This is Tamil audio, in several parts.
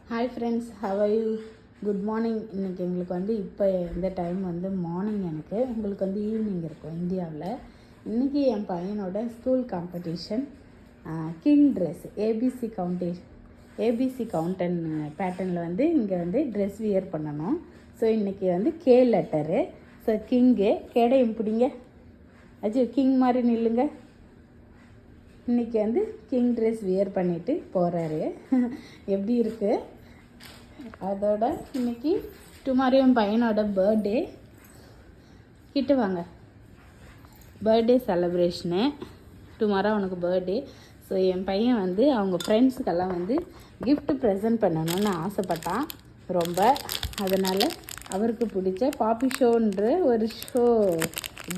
Hi friends, how are you? Good morning. இன்றைக்கி எங்களுக்கு வந்து இப்போ இந்த டைம் வந்து மார்னிங், எனக்கு உங்களுக்கு வந்து ஈவினிங் இருக்கும் இந்தியாவில். இன்றைக்கி என் பையனோட school competition king dress ABC கவுண்டன் பேட்டர்னில் வந்து இங்கே வந்து ட்ரெஸ் வியர் பண்ணணும். ஸோ இன்றைக்கி வந்து கே லெட்டரு. ஸோ கிங்கு கேடையும் பிடிங்க, அஜி கிங் மாதிரி நில்லுங்க. இன்றைக்கி வந்து கிங் ட்ரெஸ் வியர் பண்ணிவிட்டு போகிறாரு. எப்படி இருக்குது? அதோட இன்றைக்கி டுமாரோ என் பையனோட பர்த்டே. கிட்ட வாங்க. பர்த்டே செலப்ரேஷனு டுமாரோ அவனுக்கு பர்த்டே. ஸோ என் பையன் வந்து அவங்க ஃப்ரெண்ட்ஸுக்கெல்லாம் வந்து கிஃப்ட் ப்ரெசன்ட் பண்ணணும்னு ஆசைப்பட்டான் ரொம்ப. அதனால் அவருக்கு பிடிச்ச பாப்பி ஷோன்ற ஒரு ஷோ,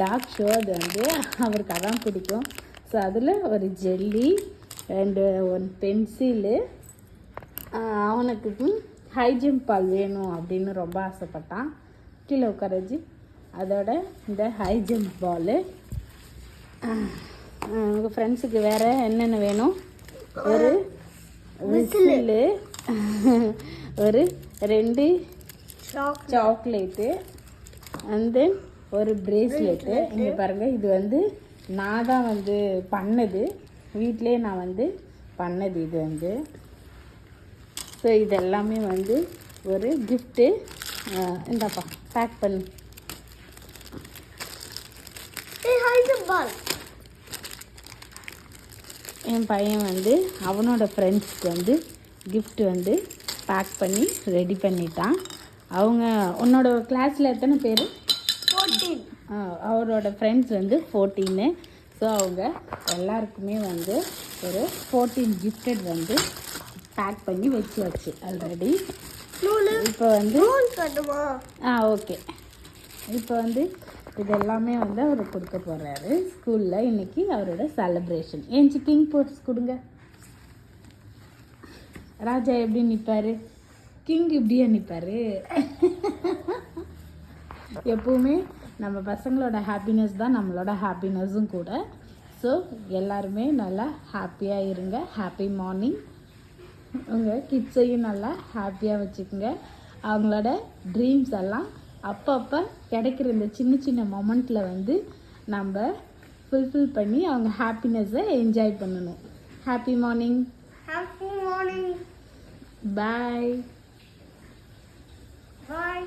டாக் ஷோ, அது வந்து அவருக்கு அதான் பிடிக்கும். ஸோ அதில் ஒரு ஜெல்லி அண்டு ஒன் பென்சிலு, அவனுக்கு ஹை ஜம்ப் பால் வேணும் அப்படின்னு ரொம்ப ஆசைப்பட்டான். கீழே உட்காரஜி. அதோட இந்த ஹை ஜம்ப் பாலு. உங்கள் ஃப்ரெண்ட்ஸுக்கு வேறு என்னென்ன வேணும்? ஒரு விசிலு, ஒரு 2 சாக்லேட்டு, அண்ட் தென் ஒரு பிரேஸ்லெட்டு. இங்கே பாருங்கள், இது வந்து நான் தான் வந்து பண்ணது, வீட்டிலே நான் வந்து பண்ணது இது வந்து. ஸோ இது எல்லாமே வந்து ஒரு கிஃப்ட்டு. இந்தாப்பா பேக் பண்ணு. என் பையன் வந்து அவனோட ஃப்ரெண்ட்ஸ்க்கு வந்து கிஃப்ட் வந்து பேக் பண்ணி ரெடி பண்ணிட்டான். அவங்க உன்னோட கிளாஸில் எத்தனை பேர்? 14. அவரோட ஃப்ரெண்ட்ஸ் வந்து 14. ஸோ அவங்க எல்லாருக்குமே வந்து ஒரு 14 கிஃப்டட் வந்து பேக் பண்ணி வச்சு ஆல்ரெடி. இப்போ வந்து ஓகே, இப்போ வந்து இது எல்லாமே வந்து அவர் கொடுக்க போகிறாரு ஸ்கூலில். இன்றைக்கி அவரோட செலப்ரேஷன். ஏஞ்சி கிங் போர்ட்ஸ் கொடுங்க. ராஜா எப்படி நிற்பார்? கிங் இப்படியே நிற்பார். எப்போவுமே நம்ம பசங்களோட ஹாப்பினஸ் தான் நம்மளோட ஹாப்பினஸும் கூட. ஸோ எல்லாருமே நல்லா ஹாப்பியாக இருங்க. Happy morning. உங்கள் கிட்ஸையும் நல்லா ஹாப்பியாக வச்சுக்கோங்க. அவங்களோட ட்ரீம்ஸ் எல்லாம் அப்பப்போ கிடைக்கிற இந்த சின்ன சின்ன மொமெண்ட்டில் வந்து நம்ம ஃபுல்ஃபில் பண்ணி அவங்க ஹாப்பினஸை என்ஜாய் பண்ணணும். Happy morning. Happy morning. பாய். Bye.